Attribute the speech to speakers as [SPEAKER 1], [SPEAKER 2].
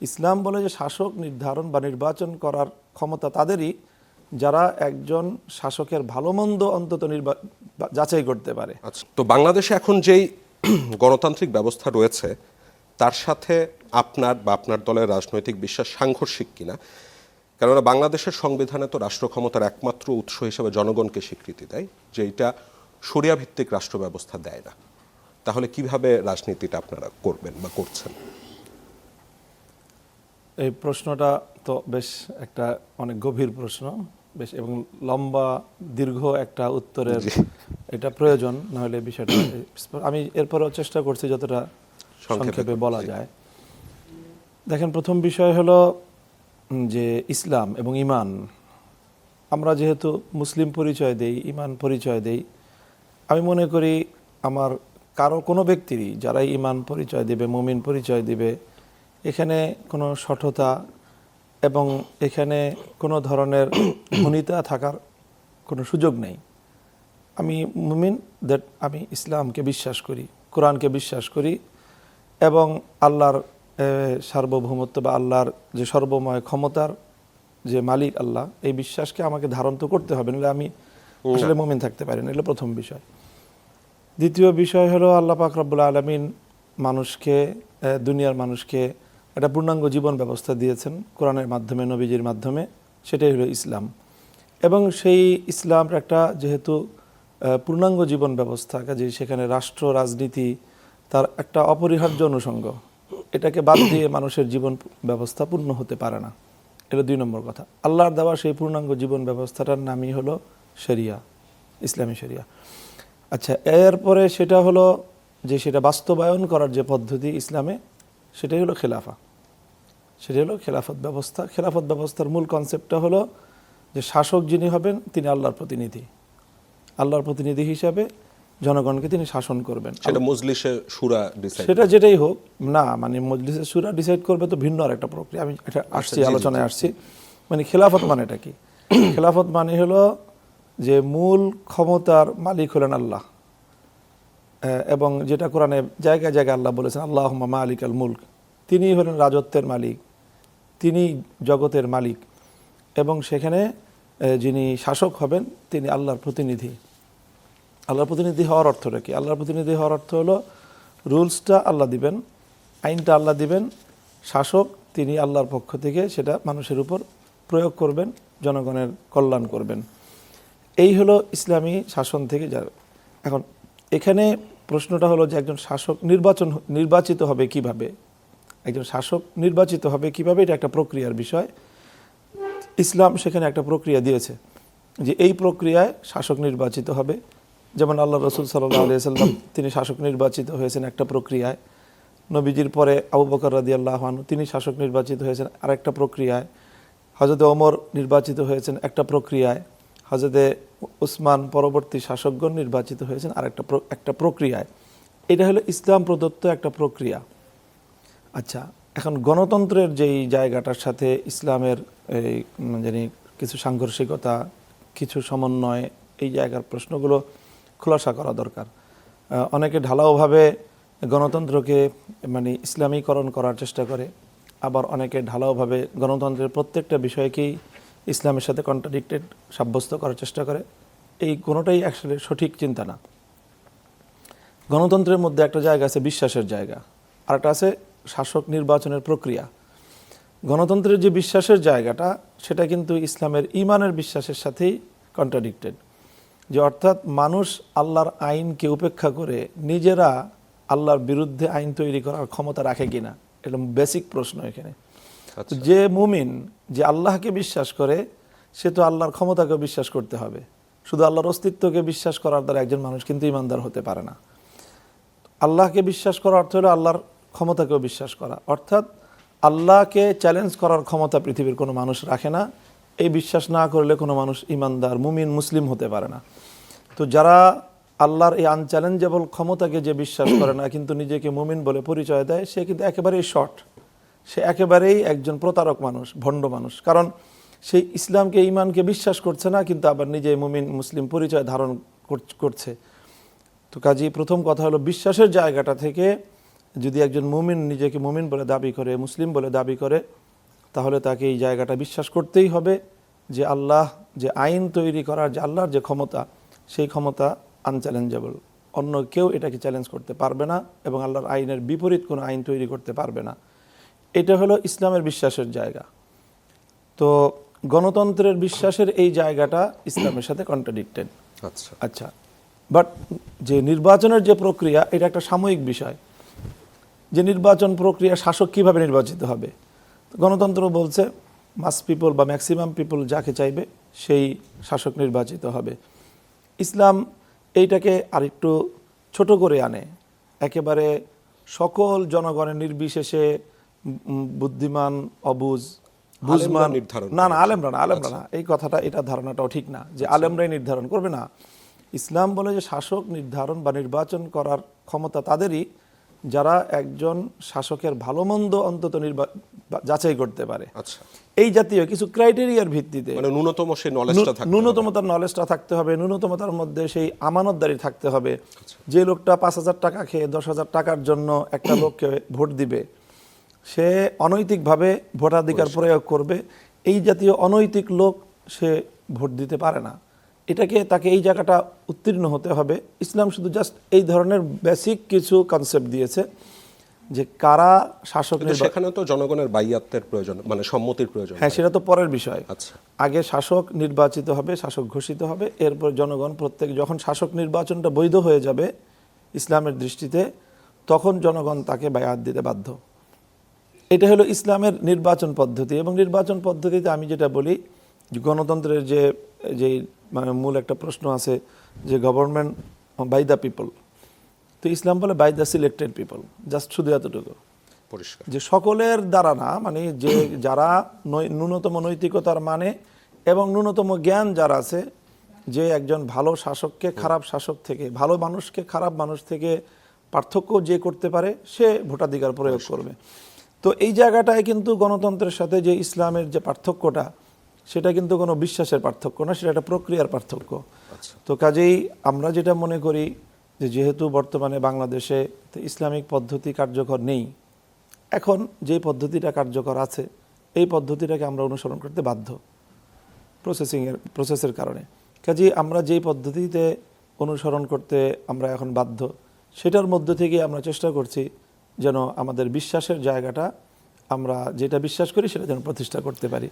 [SPEAKER 1] ইসলাম বলে যে শাসক নির্ধারণ বা নির্বাচন করার ক্ষমতা তাদেরই যারা একজন শাসকের ভালো মন্দ অন্তত যাচাই করতে পারে।
[SPEAKER 2] আচ্ছা, তো বাংলাদেশে এখন যেই গণতান্ত্রিক ব্যবস্থা রয়েছে তার সাথে আপনার বা আপনার দলের রাজনৈতিক বিশ্বাস সাংঘর্ষিক কিনা? কেননা বাংলাদেশের সংবিধানে তো রাষ্ট্র ক্ষমতার একমাত্র উৎস হিসেবে জনগণকে স্বীকৃতি দেয়, যে এটা শরিয়া ভিত্তিক রাষ্ট্র ব্যবস্থা দেয় না। তাহলে কিভাবে রাজনীতিটা আপনারা করবেন বা করছেন?
[SPEAKER 1] এই প্রশ্নটা তো বেশ একটা অনেক গভীর প্রশ্ন, বেশ এবং লম্বা দীর্ঘ একটা উত্তরের এটা প্রয়োজন, নাহলে বিষয়টা আমি এরপরেও চেষ্টা করছি যতটা সংক্ষেপে বলা যায়। দেখেন, প্রথম বিষয় হলো যে ইসলাম এবং ঈমান। আমরা যেহেতু মুসলিম পরিচয় দেই, ঈমান পরিচয় দেই, আমি মনে করি আমার কোনো ব্যক্তিরই যারা ঈমান পরিচয় দিবে, মুমিন পরিচয় দিবে, এখানে কোনো সঠতা এবং এখানে কোনো ধরনের ভনিতা থাকার কোনো সুযোগ নেই। আমি মুমিন, দ্যাট আমি ইসলামকে বিশ্বাস করি, কোরআনকে বিশ্বাস করি এবং আল্লাহর সার্বভৌমত্ব বা আল্লাহর যে সর্বময় ক্ষমতার যে মালিক আল্লাহ, এই বিশ্বাসকে আমাকে ধারণ তো করতে হবে, নাহলে আমি আসলে মুমিন থাকতে পারি না। এগুলো প্রথম বিষয়। দ্বিতীয় বিষয় হলো আল্লাহ পাক রব্বুল আলামিন মানুষকে, দুনিয়ার মানুষকে একটা পূর্ণাঙ্গ জীবন ব্যবস্থা দিয়েছেন কোরআনের মাধ্যমে, নবীজির মাধ্যমে, সেটাই হলো ইসলাম। এবং সেই ইসলামের একটা যেহেতু পূর্ণাঙ্গ জীবন ব্যবস্থা, কাজে সেখানে রাষ্ট্র রাজনীতি তার একটা অপরিহার্য অনুষঙ্গ, এটাকে বাদ দিয়ে মানুষের জীবন ব্যবস্থা পূর্ণ হতে পারে না। এটা 2 নম্বর কথা। আল্লাহর দেওয়া সেই পূর্ণাঙ্গ জীবন ব্যবস্থাটার নামই হলো শরিয়া, ইসলামী শরিয়া। আচ্ছা, এরপরে সেটা হলো যে সেটা বাস্তবায়ন করার যে পদ্ধতি ইসলামে, সেটাই হলো খেলাফা, সেটাই হলো খেলাফত ব্যবস্থা। খেলাফত ব্যবস্থার মূল কনসেপ্টটা হলো যে শাসক যিনি হবেন তিনি আল্লাহর প্রতিনিধি, আল্লাহর প্রতিনিধি হিসাবে জনগণকে তিনি শাসন করবেন।
[SPEAKER 2] সেটা মজলিসে শুরা ডিসাইড,
[SPEAKER 1] সেটা যেটাই হোক না, মানে মজলিসে শুরা ডিসাইড করবে তো ভিন্ন আর একটা প্রক্রিয়া, আমি এটা আসছি, আলোচনায় আসছি। মানে খেলাফত মানে এটা কি? খেলাফত মানে হলো যে মূল ক্ষমতার মালিক হলেন আল্লাহ, এবং যেটা কোরআনে জায়গায় জায়গায় আল্লাহ বলেছেন আল্লাহুম্মা মালিকাল মুলক, তিনি হলেন রাজত্বের মালিক, তিনি জগতের মালিক, এবং সেখানে যিনি শাসক হবেন তিনি আল্লাহর প্রতিনিধি। আল্লাহর প্রতিনিধি হওয়ার অর্থটা কি? আল্লাহর প্রতিনিধি হওয়ার অর্থ হলো রুলসটা আল্লাহ দিবেন, আইনটা আল্লাহ দিবেন, শাসক তিনি আল্লাহর পক্ষ থেকে সেটা মানুষের উপর প্রয়োগ করবেন, জনগণের কল্যাণ করবেন। এই হলো ইসলামী শাসন থেকে যার। এখন এখানে প্রশ্নটা হলো যে একজন শাসক নির্বাচিত হবে কিভাবে? একজন শাসক নির্বাচিত হবে কিভাবে? এটা একটা প্রক্রিয়ার বিষয়। ইসলাম সেখানে একটা প্রক্রিয়া দিয়েছে যে এই প্রক্রিয়ায় শাসক নির্বাচিত হবে। যেমন আল্লাহ রসুল সাল্লাল্লাহু আলাইহি ওয়াসাল্লাম তিনি শাসক নির্বাচিত হয়েছেন একটা প্রক্রিয়ায়, নবীজির পরে আবু বকর রাদিয়াল্লাহু আনহু তিনি শাসক নির্বাচিত হয়েছেন আরেকটা প্রক্রিয়ায়, হযরত ওমর নির্বাচিত হয়েছেন একটা প্রক্রিয়ায়, হযরতে উসমান পরবর্তী শাসকগণ নির্বাচিত হয়েছেন একটা প্রক্রিয়ায়। এটা হলো ইসলাম প্রদত্ত একটা প্রক্রিয়া। আচ্ছা, এখন গণতন্ত্রের যেই জায়গাটার সাথে ইসলামের এই জানি কিছু সাংঘর্ষিকতা, কিছু সমন্বয়, এই জায়গার প্রশ্নগুলো খোলাসা করা দরকার। অনেকে ঢালাওভাবে গণতন্ত্রকে মানে ইসলামীকরণ করার চেষ্টা করে, আবার অনেকে ঢালাওভাবে গণতন্ত্রের প্রত্যেকটা বিষয়কেই ইসলামের সাথে কন্ট্রাডিক্টেড সাব্যস্ত করার চেষ্টা করে। এই কোনোটাই আসলে সঠিক চিন্তা না। গণতন্ত্রের মধ্যে একটা জায়গা আছে বিশ্বাসের জায়গা, আর একটা আছে শাসক নির্বাচনের প্রক্রিয়া। গণতন্ত্রের যে বিশ্বাসের জায়গাটা, সেটা কিন্তু ইসলামের ঈমানের বিশ্বাসের সাথেই কন্ট্রাডিক্টেড, যে অর্থাৎ মানুষ আল্লাহর আইনকে উপেক্ষা করে নিজেরা আল্লাহর বিরুদ্ধে আইন তৈরি করার ক্ষমতা রাখে কিনা, এটা বেসিক প্রশ্ন এখানে। যে মুমিন, যে আল্লাহকে বিশ্বাস করে, সে তো আল্লাহর ক্ষমতাকে বিশ্বাস করতে হবে। শুধু আল্লাহর অস্তিত্বকে বিশ্বাস করার দ্বারা একজন মানুষ কিন্তু ঈমানদার হতে পারে না। আল্লাহকে বিশ্বাস করার অর্থ হলো আল্লাহর ক্ষমতাকেও বিশ্বাস করা, অর্থাৎ আল্লাহকে চ্যালেঞ্জ করার ক্ষমতা পৃথিবীর কোনো মানুষ রাখে না। এই বিশ্বাস না করলে কোনো মানুষ ঈমানদার, মুমিন, মুসলিম হতে পারে না। তো যারা আল্লাহর এই আনচ্যালেঞ্জেবল ক্ষমতাকে যে বিশ্বাস করে না, কিন্তু নিজেকে মুমিন বলে পরিচয় দেয়, সে কিন্তু একেবারেই শর্ট, সে একেবারেই একজন প্রতারক মানুষ, ভণ্ড মানুষ। কারণ সেই ইসলামকে, ঈমানকে বিশ্বাস করছে না, কিন্তু আবার নিজে মুমিন মুসলিম পরিচয় ধারণ করছে। তো কাজেই প্রথম কথা হলো বিশ্বাসের জায়গাটা থেকে যদি একজন মুমিন নিজেকে মুমিন বলে দাবি করে, মুসলিম বলে দাবি করে, তাহলে তাকে এই জায়গাটা বিশ্বাস করতেই হবে যে আল্লাহ যে আইন তৈরি করার যে আল্লাহর যে ক্ষমতা, সেই ক্ষমতা আনচ্যালেঞ্জেবল। অন্য কেউ এটাকে চ্যালেঞ্জ করতে পারবে না এবং আল্লাহর আইনের বিপরীত কোনো আইন তৈরি করতে পারবে না। এটা হলো ইসলামের বিশ্বাসের জায়গা। তো গণতন্ত্রের বিশ্বাসের এই জায়গাটা ইসলামের সাথে কন্ট্রাডিক্টেড।
[SPEAKER 2] আচ্ছা,
[SPEAKER 1] আচ্ছা, বাট যে নির্বাচনের যে প্রক্রিয়া, এটা একটা সাময়িক বিষয়। যে নির্বাচন প্রক্রিয়া, শাসক কিভাবে নির্বাচিত হবে, গণতন্ত্র বলছে মাস পিপল বা ম্যাক্সিমাম পিপল যাকে চাইবে সেই শাসক নির্বাচিত হবে। ইসলাম এইটাকে আরেকটু ছোট করে আনে, একেবারে সকল জনগণের নির্বিশেষে বুদ্ধিমান, অবুঝ, বুঝমান,
[SPEAKER 2] নির্ধারণ
[SPEAKER 1] না আলেমরা না, এই কথাটা, এটা ধারণাটাও ঠিক না যে আলেমরাই নির্ধারণ করবে। না, ইসলাম বলে যে শাসক নির্ধারণ বা নির্বাচন করার ক্ষমতা তাদেরই যারা একজন শাসকের ভালো মন্দ অন্তত যাচাই করতে পারে।
[SPEAKER 2] আচ্ছা,
[SPEAKER 1] এই জাতীয় কিছু ক্রাইটেরিয়ার ভিত্তিতে,
[SPEAKER 2] মানে ন্যূনতম সেই নলেজটা থাকবে,
[SPEAKER 1] ন্যূনতম তার নলেজটা থাকতে হবে, ন্যূনতম তার মধ্যে সেই আমানতদারি থাকতে হবে। যে লোকটা 5,000 টাকা খেয়ে 10,000 টাকার জন্য একটা লোককে ভোট দিবে, সে অনৈতিকভাবে ভোটাধিকার প্রয়োগ করবে, এই জাতীয় অনৈতিক লোক সে ভোট দিতে পারে না। তাকে এই জায়গাটা উত্তীর্ণ হতে হবে। ইসলাম শুধু জাস্ট এই ধরনের বেসিক কিছু কনসেপ্ট দিয়েছে যে কারা শাসক।
[SPEAKER 2] সেখানে তো জনগণের বাইয়াতের প্রয়োজন, মানে সম্মতির প্রয়োজন।
[SPEAKER 1] হ্যাঁ, সেটা তো পরের বিষয়।
[SPEAKER 2] আচ্ছা,
[SPEAKER 1] আগে শাসক নির্বাচিত হবে, শাসক ঘোষিত হবে, এরপর জনগণ যখন শাসক নির্বাচনটা বৈধ হয়ে যাবে ইসলামের দৃষ্টিতে, তখন জনগণ তাকে বায়াত দিতে বাধ্য। এটা হলো ইসলামের নির্বাচন পদ্ধতি। এবং নির্বাচন পদ্ধতিতে আমি যেটা বলি, গণতন্ত্রের যে মানে মূল একটা প্রশ্ন আছে যে গভর্নমেন্ট বাই দ্য পিপল, তো ইসলাম বলে by the selected people. Just শুধু এতটুকু,
[SPEAKER 2] পরিষ্কার।
[SPEAKER 1] যে সকলের দ্বারা না, মানে যে যারা ন্যূনতম নৈতিকতার মানে এবং ন্যূনতম জ্ঞান যারা আছে, যে একজন ভালো শাসককে খারাপ শাসক থেকে, ভালো মানুষকে খারাপ মানুষ থেকে পার্থক্য যে করতে পারে, সে ভোটাধিকার প্রয়োগ করবে। তো এই জায়গাটায় কিন্তু গণতন্ত্রের সাথে যে ইসলামের যে পার্থক্যটা, সেটা কিন্তু কোনো বিশ্বাসের পার্থক্য না, সেটা একটা প্রক্রিয়ার পার্থক্য। তো কাজেই আমরা যেটা মনে করি যে যেহেতু বর্তমানে বাংলাদেশে ইসলামিক পদ্ধতি কার্যকর নেই, এখন যে পদ্ধতিটা কার্যকর আছে এই পদ্ধতিটাকে আমরা অনুসরণ করতে বাধ্য প্রসেসের কারণে। কাজেই আমরা যেই পদ্ধতিতে অনুসরণ করতে আমরা এখন বাধ্য, সেটার মধ্যে থেকে আমরা চেষ্টা করছি যেন আমাদের বিশ্বাসের জায়গাটা, আমরা যেটা বিশ্বাস করি সেটা যেন প্রতিষ্ঠা করতে পারি।